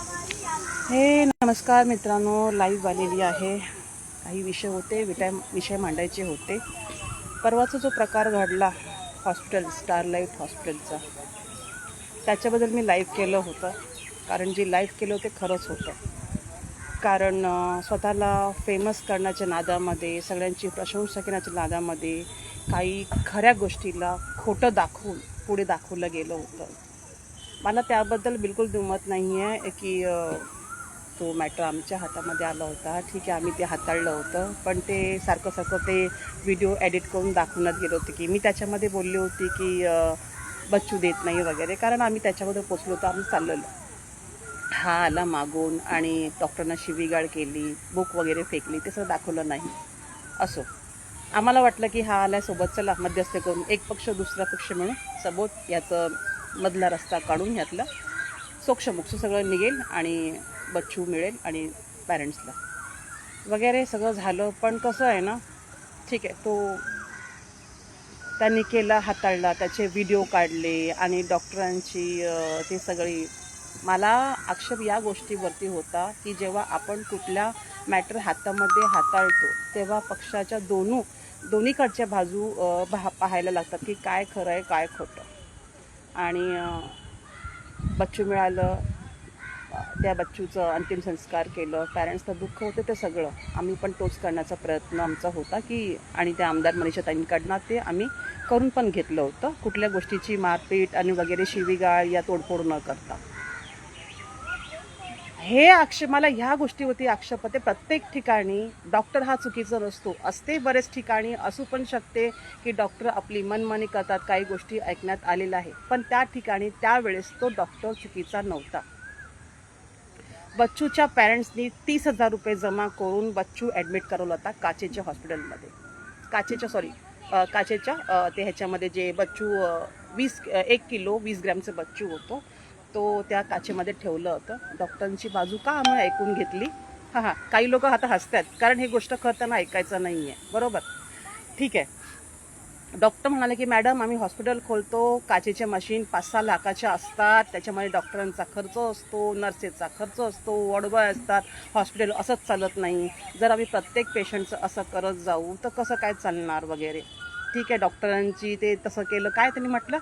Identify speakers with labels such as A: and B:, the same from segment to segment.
A: हे नमस्कार मित्रांनो, लाईव्ह आलेली आहे. काही विषय मांडायचे होते. परवाचा जो प्रकार घडला हॉस्पिटल स्टारलाइट हॉस्पिटलचा, त्याच्याबद्दल मी लाईव्ह केलं होतं. कारण जे लाईव्ह केलं ते खरंच होतं. कारण स्वतःला फेमस करण्याच्या नादामध्ये, सगळ्यांची प्रशंसा करण्याच्या नादामध्ये काही खऱ्या गोष्टीला खोटं दाखवून पुढे दाखवलं गेलं होतं. मला त्याबद्दल बिलकुल दुमत नाही आहे की तो मॅटर आमच्या हातामध्ये आला होता. ठीक आहे, आम्ही ते हाताळलं होतं. पण ते सारखं ते व्हिडिओ एडिट करून दाखवण्यात गेलं होतं की मी त्याच्यामध्ये बोलली होती की बच्चू देत नाही वगैरे. कारण आम्ही त्याच्यामध्ये पोचलो होतो, आम्ही चाललेलो. हा आला मागून आणि डॉक्टरना शिवीगाळ केली, बुक वगैरे फेकली, ते सगळं दाखवलं नाही. असो, आम्हाला वाटलं की हा आला सोबत, चला मध्यस्थी करून एक पक्ष दुसरा पक्ष मिळून सोबत याचं मधला रस्ता काढून ह्यातलं सोक्षमोक्ष सगळं निघेल आणि बच्चू मिळेल आणि पॅरेंट्सला वगैरे सगळं झालं. पण कसं आहे ना, ठीक आहे, तो त्यांनी केला, हाताळला, त्याचे व्हिडिओ काढले आणि डॉक्टरांची ते सगळी. मला आक्षेप या गोष्टीवरती होता की जेव्हा आपण कुठल्या मॅटर हातामध्ये हाताळतो तेव्हा पक्षाच्या दोन्हीकडच्या बाजू पाहायला लागतात की काय खरं आहे काय खोटं. आणि बच्चू मिळालं, त्या बच्चूचं अंतिम संस्कार केलं, पॅरेंट्सला दुःख होतं, ते सगळं आम्ही पण तोच करण्याचा प्रयत्न आमचा होता की, आणि त्या आमदार मनीषाताईंकडनं ते आम्ही करून पण घेतलं होतं. कुठल्या गोष्टीची मारपीट आणि वगैरे शिवीगाळ या तोडफोड न करता. हे आक्षेप, मला ह्या गोष्टीवरती आक्षेप होते. प्रत्येक ठिकाणी डॉक्टर हा चुकीचा नसतो. असते बरेच ठिकाणी असू पण शकते की डॉक्टर आपली मनमानी करतात, काही गोष्टी ऐकण्यात आलेल्या आहे. पण त्या ठिकाणी त्यावेळेस तो डॉक्टर चुकीचा नव्हता. बच्चूच्या पॅरेंट्सनी 30,000 रुपये जमा करून बच्चू ॲडमिट करवला होता काचेच्या हॉस्पिटलमध्ये. काचेच्या ते ह्याच्यामध्ये जे बच्चू 1 किलो 20 ग्रॅमचं बच्चू होतो, तो त्या काचेमध्ये ठेवलं होतं. डॉक्टरांची बाजू का आम्ही ऐकून घेतली? काही लोक आता हसतात कारण ही गोष्ट करताना ऐकायचं नाही आहे, बरोबर? ठीक आहे. डॉक्टर म्हणाले की मॅडम, आम्ही हॉस्पिटल खोलतो, काचेच्या मशीन 5-6 लाखाच्या असतात, त्याच्यामध्ये डॉक्टरांचा खर्च असतो, नर्सेसचा खर्च असतो, वॉर्डबॉय असतात, हॉस्पिटल असंच चालत नाही. जर आम्ही प्रत्येक पेशंटचं असं करत जाऊ तर कसं काय चालणार वगैरे. ठीक आहे, डॉक्टरांची ते तसं केलं. काय त्यांनी म्हटलं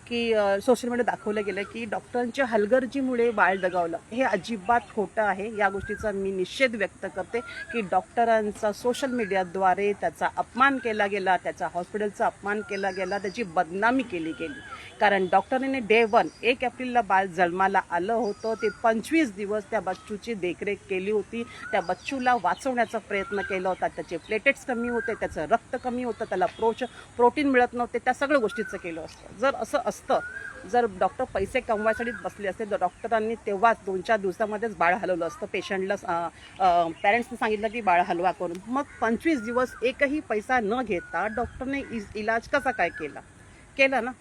A: की सोशल मीडिया दाखवलं गेलं की डॉक्टरांच्या हलगर्जीमुळे बाळ दगावलं. हे अजिबात खोटं आहे. या गोष्टीचा मी निषेध व्यक्त करते की डॉक्टरांचा सोशल मीडियाद्वारे त्याचा अपमान केला गेला, त्याचा हॉस्पिटलचा अपमान केला गेला, त्याची बदनामी केली गेली. कारण डॉक्टरांनी डे 1 एप्रिलला बाळ जन्माला आलं होतं, ते 25 दिवस त्या बच्चूची देखरेख केली होती. त्या बच्चूला वाचवण्याचा प्रयत्न केला होता. त्याचे प्लेटेट्स कमी होते, त्याचं रक्त कमी होतं, त्याला प्रोटीन मिळत नव्हते, त्या सगळ्या गोष्टीचं केलं असतं. जर असं असतं, जर डॉक्टर पैसे कमवायसाठीच बसले असते तर डॉक्टरांनी तेव्हाच 2-4 दिवसामध्येच बाळ हलवलं असतं. पेशंटला पॅरेंट्सने सांगितलं की बाळ हलवा करून. मग 25 दिवस एकही पैसा न घेता डॉक्टरने इलाज कसा काय केला ना?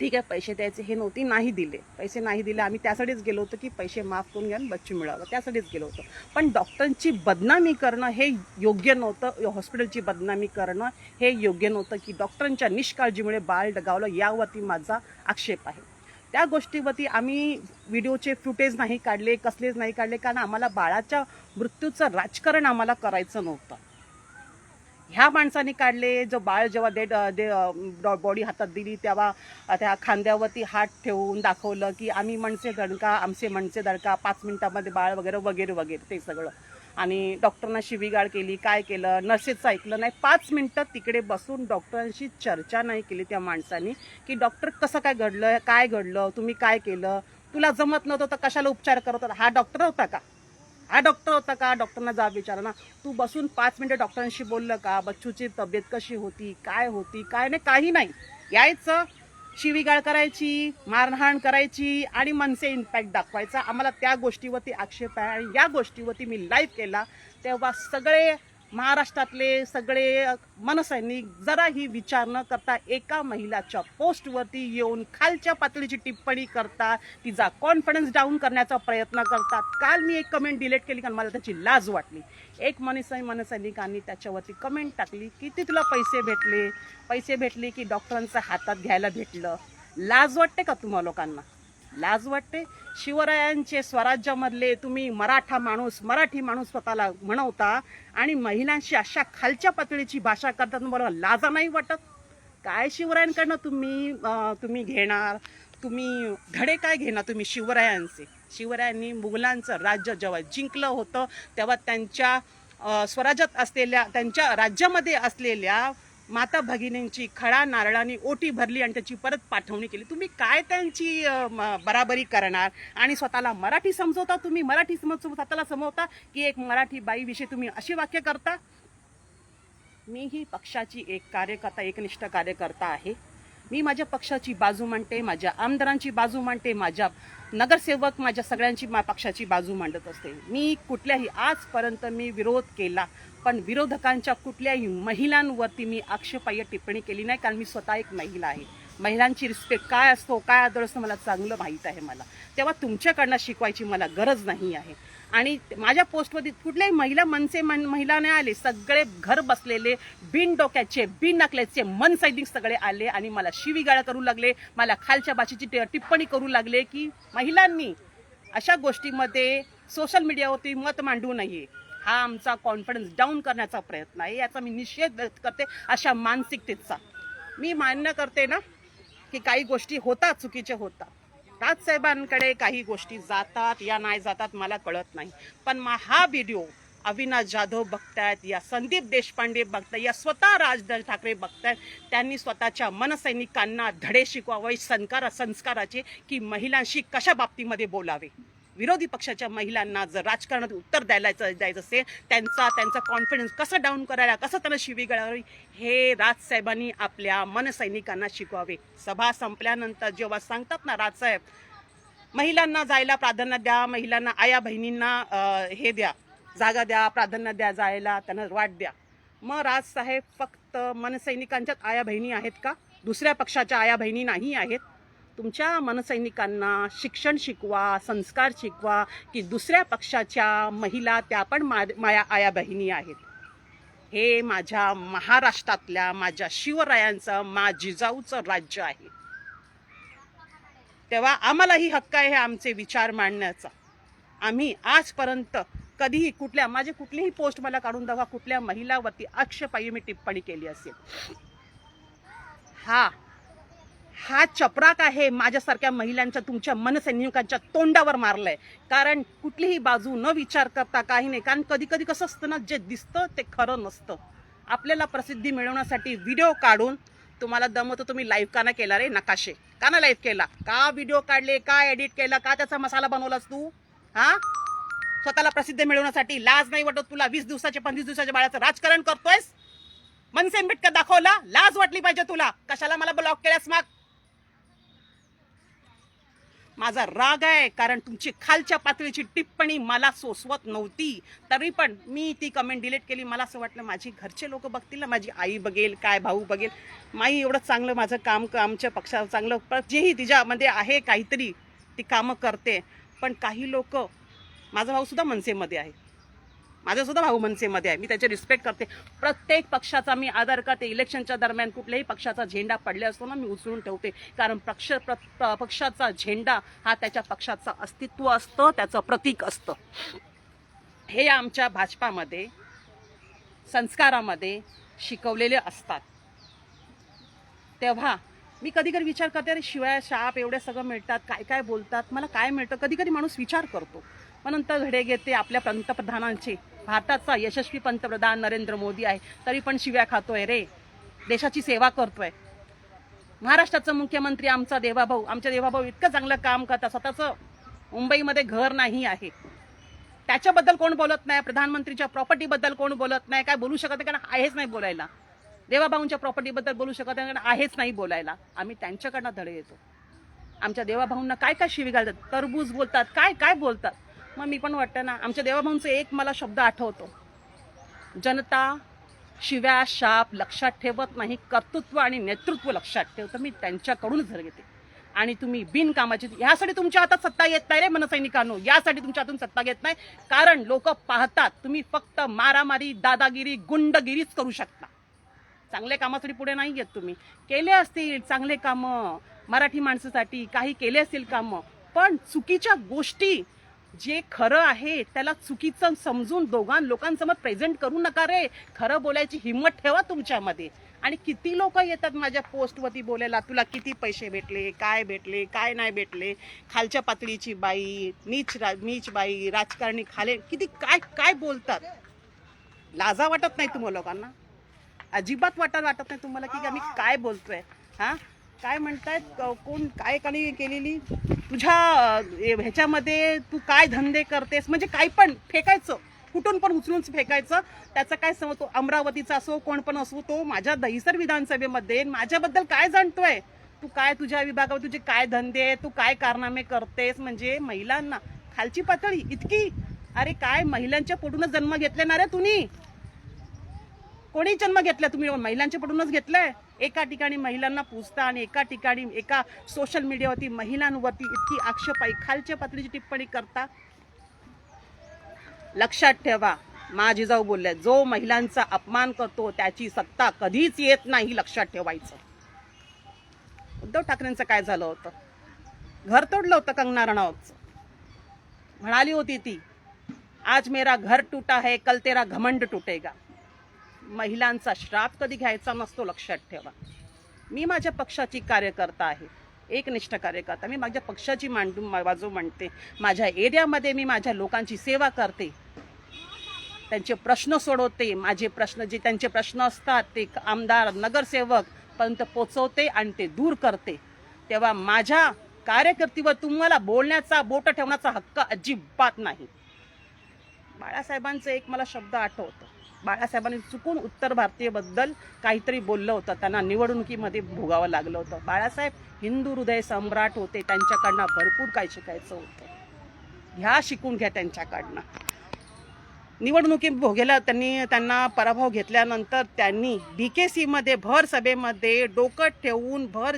A: ठीक आहे, पैसे द्यायचे हे नव्हते, नाही दिले, पैसे नाही दिले. आम्ही त्यासाठीच गेलो होतो की पैसे माफ करून घ्या, बच्चू मिळावं, त्यासाठीच गेलो होतो. पण डॉक्टरांची बदनामी करणं हे योग्य नव्हतं. हॉस्पिटलची बदनामी करणं हे योग्य नव्हतं की डॉक्टरांच्या निष्काळजीमुळे बाळ दगावलं, यावरती माझा आक्षेप आहे. त्या गोष्टीवरती आम्ही व्हिडिओचे फुटेज नाही काढले, कसलेच नाही काढले, कारण आम्हाला बाळाच्या मृत्यूचं राजकारण आम्हाला करायचं नव्हतं. ह्या माणसाने काढले, जो बाळ जेव्हा बॉडी हातात दिली तेव्हा त्या खांद्यावरती हात ठेवून दाखवलं की आम्ही मनसे दणका, आमचे मनसे दणका, 5 मिनिटामध्ये बाळ वगैरे वगैरे वगैरे ते सगळं. आणि डॉक्टरांना शिवीगाळ केली, काय केलं, नर्सेसचं ऐकलं नाही. 5 मिनिटं तिकडे बसून डॉक्टरांशी चर्चा नाही केली त्या माणसाने की डॉक्टर कसं काय घडलं, काय घडलं, तुम्ही काय केलं, तुला जमत नव्हतं तर कशाला उपचार करत होता? हा डॉक्टर होता का? डॉक्टरना जाब विचारा ना. तू बसून 5 मिनिटं डॉक्टरांशी बोललं का? बच्चूची तब्येत कशी होती, काय होती, काय नाही, काही नाही. यायचं, शिवीगाळ करायची, मारहाण करायची आणि मनसे इम्पॅक्ट दाखवायचा. आम्हाला त्या गोष्टीवरती आक्षेप आहे आणि या गोष्टीवरती मी लाईव्ह केला. तेव्हा सगळे महाराष्ट्रातले सगळे मनसैनिक जराही विचार न करता एका महिलाच्या पोस्टवरती येऊन खालच्या पातळीची टिप्पणी करतात, तिचा कॉन्फिडन्स डाऊन करण्याचा प्रयत्न करतात. काल मी एक कमेंट डिलीट केली कारण मला त्याची लाज वाटली. एक मनसैनिकांनी त्याच्यावरती कमेंट टाकली की ती तुला पैसे भेटले की डॉक्टरांच्या हातात घ्यायला भेटलं. लाज वाटते का तुम्हा लोकांना? लाज वाटते? शिवरायांचे स्वराज्यामधले तुम्ही मराठी माणूस स्वतःला म्हणवता आणि महिलांशी अशा खालच्या पातळीची भाषा करतात, मला लाजा नाही वाटत? काय शिवरायांकडनं तुम्ही घेणार? तुम्ही धडे काय घेणार तुम्ही शिवरायांचे? शिवरायांनी मुघलांचं राज्य जेव्हा जिंकलं होतं तेव्हा त्यांच्या स्वराज्यात असलेल्या, त्यांच्या राज्यामध्ये असलेल्या माता भगिनींची खडा नारळाने ओटी भरली आणि त्याची परत पाठवणी केली. तुम्ही काय त्यांची बराबरी करणार? आणि स्वतःला मराठी समजवता तुम्ही, मराठी स्वतःला समजवता की एक मराठी बाईविषयी तुम्ही अशी वाक्य करता? मी ही पक्षाची एकनिष्ठ कार्यकर्ता आहे. मी माझ्या पक्षाची बाजू मांडते, माझ्या आमदारांची बाजू मांडते, माझ्या नगरसेवक, माझ्या सगळ्यांची पक्षाची बाजू मांडत असते. मी कुठल्याही आजपर्यंत मी विरोध केला, पण विरोधकांच्या कुठल्याही महिलांवरती मी आक्षेपार्ह टिप्पणी केली नाही, कारण मी स्वतः एक महिला आहे. महिलांची रिस्पेक्ट काय असतो, काय आदर असतो मला चांगलं माहीत आहे मला. तेव्हा तुमच्याकडनं शिकवायची मला गरज नाही आहे. आणि माझ्या पोस्टमध्ये कुठल्याही महिला नाही आले, सगळे घर बसलेले बिन डोक्याचे बिन नकल्याचे मन सैनिक सगळे आले आणि मला शिवीगाळ करू लागले, मला खालच्या भाषेची टिप्पणी करू लागले की महिलांनी अशा गोष्टीमध्ये सोशल मीडियावरती मत मांडू नये. हा आमचा कॉन्फिडन्स डाऊन करण्याचा प्रयत्न आहे. याचा मी निषेध व्यक्त करते अशा मानसिकतेचा. मी मान्य करते ना की काही गोष्टी होतात, चुकीच्या होतात. राजसाहेबांकडे काही गोष्टी जातात या नाही जातात मला कळत नाही, पण हा व्हिडिओ अविनाश जाधव बघतायत, या संदीप देशपांडे बघतायत, या स्वतः राज ठाकरे बघतायत. त्यांनी स्वतःच्या मनसैनिकांना धडे शिकवावे संस्काराचे की महिलांशी कशा बाबतीमध्ये बोलावे. विरोधी पक्षाच्या महिलांना जर राजकारणात उत्तर द्यायचं असेल, त्यांचा कॉन्फिडन्स कसं डाऊन करायला, कसं त्यांना शिवीगाळावी, हे राजसाहेबांनी आपल्या मनसैनिकांना शिकवावे. सभा संपल्यानंतर जेव्हा सांगतात ना राजसाहेब, महिलांना जायला प्राधान्य द्या, महिलांना आया बहिणींना हे द्या, जागा द्या, प्राधान्य द्या, जायला त्यांना वाट द्या. मग राजसाहेब फक्त मनसैनिकांच्याच आया बहिणी आहेत का? दुसऱ्या पक्षाच्या आया बहिणी नाही आहेत? तुमच्या मनसैनिकांना शिक्षण शिकवा, संस्कार शिकवा की दुसऱ्या पक्षाच्या महिला त्या पण आया बहिणी आहेत. हे माझ्या महाराष्ट्रातल्या माझ्या शिवरायांचं, जिजाऊचं राज्य आहे. तेव्हा आम्हालाही हक्क आहे आमचे विचार मांडण्याचा. आम्ही आजपर्यंत कधीही माझे कुठलीही पोस्ट मला काढून दाखवा कुठल्या महिलावरती आक्षेपार्ह मी टिप्पणी केली असेल. हा चपराक आहे माझ्यासारख्या महिलांच्या, तुमच्या मनसैनिकांच्या तोंडावर मारलंय. कारण कुठलीही बाजू न विचार करता काही नाही. कारण कधी कधी कसं असतं ना, जे दिसतं ते खरं नसतं. आपल्याला प्रसिद्धी मिळवण्यासाठी व्हिडिओ काढून, तुम्हाला दमवतो तुम्ही लाईव्ह का नाही केला रे नकाशे? का ना लाईव्ह केला? का व्हिडिओ काढले, का एडिट केला, का त्याचा मसाला बनवलास तू? स्वतःला प्रसिद्ध मिळवण्यासाठी लाज नाही वाटत तुला? 20 दिवसाचे 25 दिवसाच्या बाळाचं राजकारण करतोयस, मनसे मिटका दाखवला, लाज वाटली पाहिजे तुला. कशाला मला ब्लॉक केल्यास? मग माझा राग आहे कारण तुमची खालच्या पातळीची टिप्पणी मला सोसवत नव्हती, तरी पण मी ती कमेंट डिलीट केली. मला असं वाटलं माझी घरचे लोक बघतील ना, माझी आई बघेल, काय भाऊ बघेल, माई एवढं चांगलं माझं काम, आमच्या पक्षाचं चांगलं जेही तिच्यामध्ये आहे काहीतरी ती कामं करते. पण काही लोक, माझा भाऊ सुद्धा मनसेमध्ये आहे, माझा सुद्धा भाऊ मनसेमध्ये आहे, मी त्याचे रिस्पेक्ट करते. प्रत्येक पक्षाचा मी आदर करते. इलेक्शनच्या दरम्यान कुठल्याही पक्षाचा झेंडा पडले असतो ना, मी उचलून ठेवते. कारण पक्षाचा झेंडा हा त्याच्या पक्षाचं अस्तित्व असतं, त्याचं प्रतीक असतं. हे आमच्या भाजपामध्ये संस्कारामध्ये शिकवलेले असतात. तेव्हा मी कधी कधी विचार करते, अरे शिवाय शाप एवढे सगळं मिळतात, काय काय बोलतात, मला काय मिळतं? कधी कधी माणूस विचार करतो. मग नंतर धडे घेते आपल्या पंतप्रधानांचे. भारताचा यशस्वी पंतप्रधान नरेंद्र मोदी आहे, तरी पण शिव्या खातोय रे. देशाची सेवा करतोय. महाराष्ट्राचा मुख्यमंत्री आमचा देवाभाऊ, इतकं चांगलं काम करतात, स्वतःचं मुंबईमध्ये घर नाही आहे, त्याच्याबद्दल कोण बोलत नाही. प्रधानमंत्रीच्या प्रॉपर्टीबद्दल कोण बोलत नाही. काय बोलू शकत नाही, कारण आहेच नाही बोलायला. देवाभाऊंच्या प्रॉपर्टीबद्दल बोलू शकत नाही, कारण आहेच नाही बोलायला. आम्ही त्यांच्याकडनं धडे येतो. आमच्या देवाभाऊंना काय काय शिवी घालतात, तरबूज बोलतात, काय काय बोलतात. मग मी पण वाटतं ना, आमच्या देवाभाऊंचा एक मला शब्द आठवतो, जनता शिव्या शाप लक्षात ठेवत नाही, कर्तृत्व आणि नेतृत्व लक्षात ठेवतं. मी त्यांच्याकडूनच धडे घेते. आणि तुम्ही बिनकामाची, ह्यासाठी तुमच्या हातात सत्ता येत नाही रे मनसैनिकांनो, यासाठी तुमच्या हातून सत्ता घेत नाही. कारण लोक पाहतात तुम्ही फक्त मारामारी, दादागिरी, गुंडगिरीच करू शकता. चांगल्या कामासाठी पुढे नाही येत. तुम्ही केले असतील चांगले कामं, मराठी माणसासाठी काही केले असतील कामं, पण चुकीच्या गोष्टी, जे खरं आहे त्याला चुकीचं समजून लोकांसमोर प्रेझेंट करू नका रे. खरं बोलायची हिंमत ठेवा तुमच्यामध्ये. आणि किती लोक येतात माझ्या पोस्टवरती बोलायला, तुला किती पैसे भेटले, काय नाही भेटले, खालच्या पातळीची बाई, नीच बाई, राजकारणी खाले, किती काय काय बोलतात. लाजा वाटत नाही तुम्हाला लोकांना? अजिबात वाटत नाही तुम्हाला की आम्ही काय बोलतोय? हां, काय म्हणतायत, कोण काय काणी केलेली तुझ्या ह्याच्यामध्ये, तू काय धंदे करतेस, म्हणजे काय पण फेकायचं, कुठून पण उचलून फेकायचं. त्याचं काय समजतो, अमरावतीचा असो कोण पण असो, तो माझ्या दहिसर विधानसभेमध्ये माझ्याबद्दल काय जाणतोय, तू काय तुझ्या विभागावर तुझे काय धंदे, तू काय कारनामे करतेस. म्हणजे महिलांना खालची पातळी इतकी, अरे काय महिलांच्या पोटूनच जन्म घेतले ना रे तुम्ही? कोणी जन्म घेतला? तुम्ही महिलांच्या पोटूनच घेतलाय. एका ठिकाणी महिलांना पूजता आणि एका ठिकाणी एका सोशल मीडियावरती महिलांवरती इतकी आक्षेपाई खालच्या पातळीची टिप्पणी करता. लक्षात ठेवा, माझी जाऊ बोलले, जो महिलांचा अपमान करतो त्याची सत्ता कधीच येत नाही, लक्षात ठेवायचं. उद्धव ठाकरेंचं काय झालं होतं? घर तोडलं होतं कंगना रणावतचं. म्हणाली होती ती, आज मेरा घर टूटा है, कल तेरा घमंड टूटेगा. महिलांचा श्राप कधी घ्यायचा नसतो, लक्षात ठेवा. मी माझ्या पक्षाची कार्यकर्ता आहे, एकनिष्ठ कार्यकर्ता. मी माझ्या पक्षाची बाजू मांडते. माझ्या एरियामध्ये मी माझ्या लोकांची सेवा करते, त्यांचे प्रश्न सोडवते. माझे प्रश्न, जे त्यांचे प्रश्न असतात ते आमदार नगरसेवक पर्यंत पोचवते आणि ते दूर करते. तेव्हा माझ्या कार्यकर्तीवर तुम्हाला बोलण्याचा, बोट ठेवण्याचा हक्क अजिबात नाही. बाळासाहेबांचं एक मला शब्द आठवतो. बाळासाहेबांनी चुकून उत्तर भारतीयबद्दल काहीतरी बोललं होतं, त्यांना निवडणुकीमध्ये भोगावं लागलं होतं. बाळासाहेब हिंदू हृदय सम्राट होते, त्यांच्याकडनं भरपूर काही शिकायचं होतं. ह्या शिकून घ्या त्यांच्याकडनं. निवडणुकीत भोगेला त्यांना पराभव घेतल्यानंतर त्यांनी BKC मध्ये भर सभेमध्ये डोकं ठेवून भर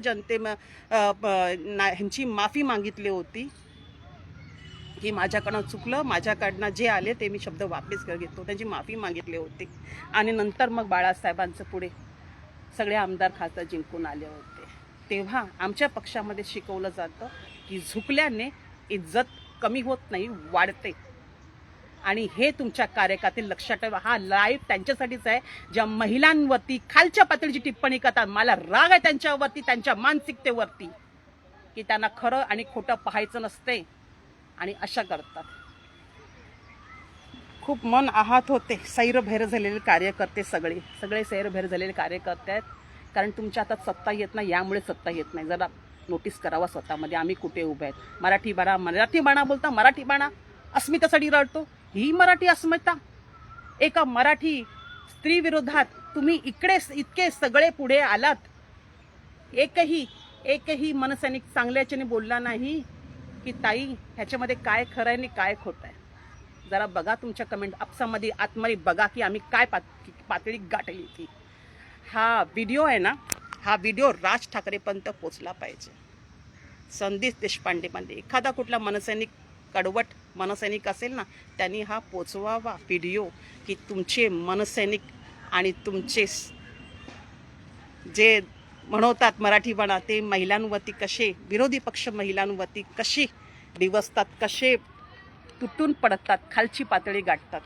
A: ह्यांची माफी मागितली होती की माझ्याकडनं चुकलं, माझ्याकडनं जे आले ते मी शब्द वापस घेतो, त्यांची माफी मागितली होती. आणि नंतर मग बाळासाहेबांचं पुढे सगळे आमदार खासदार जिंकून आले होते. तेव्हा आमच्या पक्षामध्ये शिकवलं जातं की झुकल्याने इज्जत कमी होत नाही, वाढते. आणि हे तुमच्या कार्यकाळातील लक्षात ठेवा. हा लाईव्ह त्यांच्यासाठीच आहे, ज्या महिलांवरती खालच्या पातळीची टिप्पणी करतात. मला राग आहे त्यांच्यावरती, त्यांच्या मानसिकतेवरती, की त्यांना खरं आणि खोटं पाहायचं नसते आणि अशा करतात. खूप मन आहात होते. सैरभैर झालेले कार्यकर्ते, सगळे सैरभैर झालेले कार्यकर्ते आहेत. कारण तुमच्या हातात सत्ता येत नाही, यामुळे सत्ता येत नाही. जरा नोटीस करावा स्वतःमध्ये, आम्ही कुठे उभे आहेत. मराठी बाणा बोलता, मराठी बाणा अस्मितेसाठी रडतो. ही मराठी अस्मिता? एका मराठी स्त्री विरोधात तुम्ही इतके सगळे पुढे आलात. एकही मनसैनिक चांगल्याच्याने बोलला नाही की ताई ह्याच्यामध्ये काय खरं आहे आणि काय खोटं आहे. जरा बघा तुमच्या कमेंट आपसामध्ये, आतमध्ये बघा की आम्ही काय पातळी गाठली ती. हा व्हिडिओ आहे ना, हा व्हिडिओ राज ठाकरेपर्यंत पोचला पाहिजे. संदेश देशपांडे एखादा कुठला मनसैनिक, कडवट मनसैनिक असेल ना, त्यांनी हा पोचवावा व्हिडिओ, की तुमचे मनसैनिक आणि तुमचे जे म्हणवतात मराठीपणा, ते महिलांवरती कसे, विरोधी पक्ष महिलांवरती कशी डिवसतात, कसे तुटून पडतात, खालची पातळी गाठतात.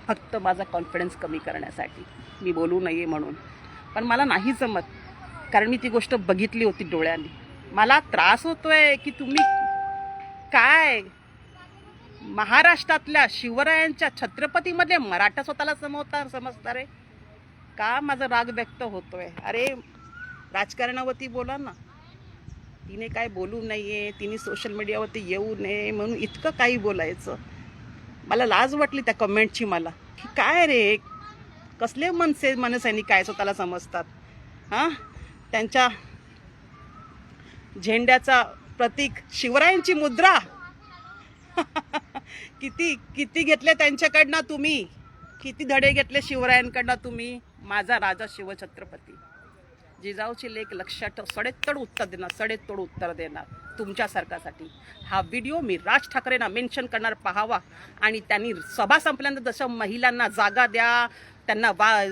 A: फक्त माझा कॉन्फिडन्स कमी करण्यासाठी, मी बोलू नये म्हणून. पण मला नाही जमत, कारण मी ती गोष्ट बघितली होती डोळ्यांनी. मला त्रास होतोय की तुम्ही काय महाराष्ट्रातल्या शिवरायांच्या छत्रपतीमध्ये मराठा स्वतःला समजता रे? का माझा राग व्यक्त होतोय? अरे राजकारणावरती बोला ना. तिने काय बोलू नये, तिने सोशल मीडियावरती येऊ नये म्हणून इतकं काही बोलायचं. मला लाज वाटली त्या कमेंटची मला, की काय रे, कसले मनसैनिक काय स्वतःला समजतात. हां, त्यांच्या झेंड्याचा प्रतीक शिवरायांची मुद्रा किती घेतले त्यांच्याकडनं तुम्ही, किती धडे घेतले शिवरायांकडनं तुम्ही. माझा राजा शिवछत्रपती जिजाऊची लेख लक्षात ठेव, सडेतोड उत्तर देणार तुमच्यासारखासाठी. हा व्हिडिओ मी राज ठाकरेंना मेन्शन करणार, पाहावा. आणि त्यांनी सभा संपल्यानंतर जसं महिलांना जागा द्या, त्यांना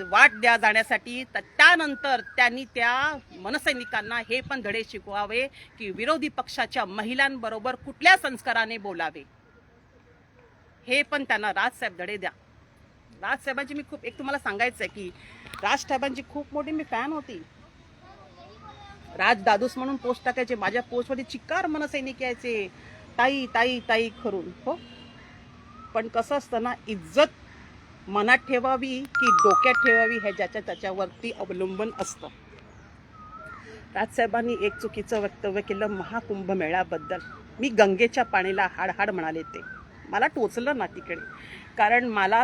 A: वाट द्या जाण्यासाठी. त्यानंतर त्यांनी त्या मनसैनिकांना हे पण धडे शिकवावे की विरोधी पक्षाच्या महिलांबरोबर कुठल्या संस्काराने बोलावे. हे पण त्यांना राजसाहेब धडे द्या. राजसाहेबांची मी खूप एक तुम्हाला सांगायचं आहे की राजसाहेबांची खूप मोठी मी फॅन होती. राज दादूस म्हणून पोस्ट टाकायचे, माझ्या पोस्टमध्ये चिक्कार मनसैनिक यायचे, ताई ताई ताई करून. हो, पण कसं असतं ना, इज्जत मनात ठेवावी की डोक्यात ठेवावी हे ज्याच्या त्याच्यावरती अवलंबून असतं. राजसाहेबांनी एक चुकीचं वक्तव्य केलं महाकुंभमेळ्याबद्दल. मी गंगेच्या पाणीला हाड म्हणाले. ते मला टोचलं ना तिकडे, कारण मला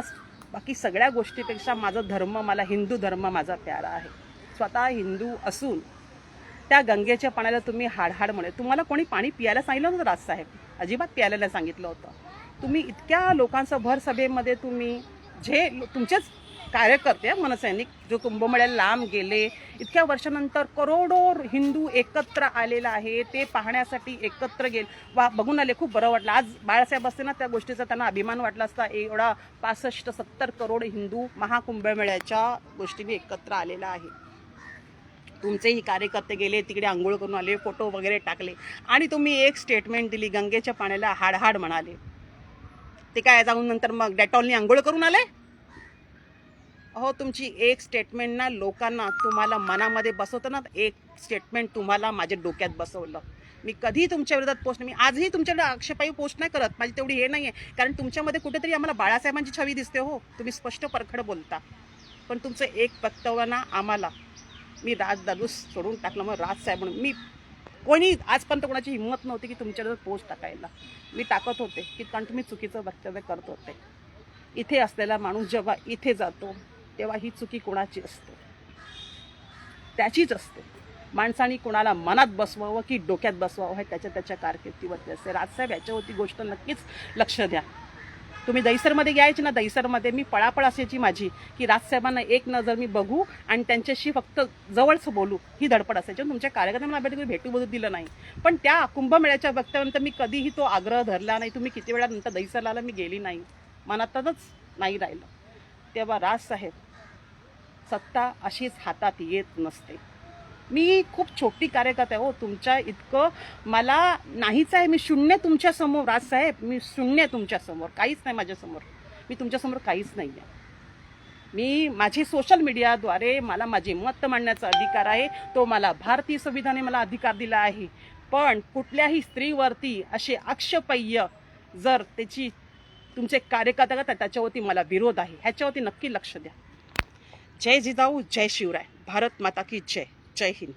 A: बाकी सगळ्या गोष्टीपेक्षा माझा धर्म, मला हिंदू धर्म माझा प्यारा आहे. स्वतः हिंदू असून त्या गंगेच्या पाण्याला तुम्ही हाड म्हणे. तुम्हाला कोणी पाणी पियायला सांगितलं नव्हतं राजसाहेब, अजिबात प्यायला नाही सांगितलं होतं. तुम्ही इतक्या लोकांचं भर सभेमध्ये तुम्ही जे तुमचेच कार्यकर्ते मनसैनिक जो कुंभमेळ्याला लांब गेले, इतक्या वर्षानंतर करोडो हिंदू एकत्र आलेला आहे, ते पाहण्यासाठी एकत्र गेले, बघून आले. खूप बरं वाटलं. आज बाळासाहेब असते ना, त्या गोष्टीचा त्यांना अभिमान वाटला असता. एवढा 65-70 करोड हिंदू महाकुंभमेळ्याच्या गोष्टीने एकत्र आलेला आहे. तुमचेही कार्यकर्ते गेले तिकडे, आंघोळ करून आले, फोटो वगैरे टाकले, आणि तुम्ही एक स्टेटमेंट दिली, गंगेच्या पाण्याला हाड म्हणाले. ते काय जाऊन नंतर मग डेटॉलनी आंघोळ करून आले? अहो, तुमची एक स्टेटमेंट ना लोकांना, तुम्हाला मनामध्ये बसवतं ना, एक स्टेटमेंट तुम्हाला माझ्या डोक्यात बसवलं. मी कधी तुमच्या विरोधात पोस्ट नाही, मी आजही तुमच्याकडे आक्षेपाई पोस्ट नाही करत. माझी तेवढी हे नाही आहे, कारण तुमच्यामध्ये कुठेतरी आम्हाला बाळासाहेबांची छवी दिसते. हो, तुम्ही स्पष्ट परखड बोलता, पण तुमचं एक वक्तव्य ना आम्हाला, मी दादूस सोडून टाकलं, मग राजसाहेब म्हणून मी कोणी आजपर्यंत कोणाची हिंमत नव्हती की तुमच्यावर पोस्ट टाकायला. मी टाकत होते की कारण तुम्ही चुकीचं वक्तव्य करत होते. इथे असलेला माणूस जेव्हा इथे जातो तेव्हा ही चुकी कोणाची असते? त्याचीच असते. माणसाने कोणाला मनात बसवावं की डोक्यात बसवावं हे त्याच्या कारकिर्दीवरती असते. राजसाहेब याच्यावरती गोष्ट नक्कीच लक्ष द्या. तुम्ही दहिसरमध्ये घ्यायचे ना, दहिसरमध्ये मी पळापळ असायची माझी की राजसाहेबांना एक नजर मी बघू आणि त्यांच्याशी फक्त जवळच बोलू, ही धडपड असायची. तुमच्या कार्यकर्त्यांना भेटू बोलू दिलं नाही, पण त्या कुंभमेळ्याच्या वक्तव्यानंतर मी कधीही तो आग्रह धरला नाही. तुम्ही किती वेळा नंतर दहिसरला आला, मी गेली नाही, मनातच नाही राहिलं. तेव्हा राजसाहेब, सत्ता अशीच हातात येत नसते. मी खूप छोटी कार्यकर्ता आहे. हो, तुमच्या इतकं मला नाहीच आहे. मी शून्य तुमच्यासमोर राजसाहेब, मी शून्य तुमच्यासमोर, काहीच नाही माझ्यासमोर. मी तुमच्यासमोर काहीच नाही आहे. मी माझी सोशल मीडियाद्वारे मला माझे मत मांडण्याचा अधिकार आहे. तो मला भारतीय संविधानाने मला अधिकार दिला आहे. पण कुठल्याही स्त्रीवरती असे आक्षेपार्ह जर त्याची तुमचे कार्यकर्ते करतात त्याच्यावरती मला विरोध आहे. ह्याच्यावरती नक्की लक्ष द्या. जय जिजाऊ, जय शिवराय, भारत माता की जय. जय हिंद.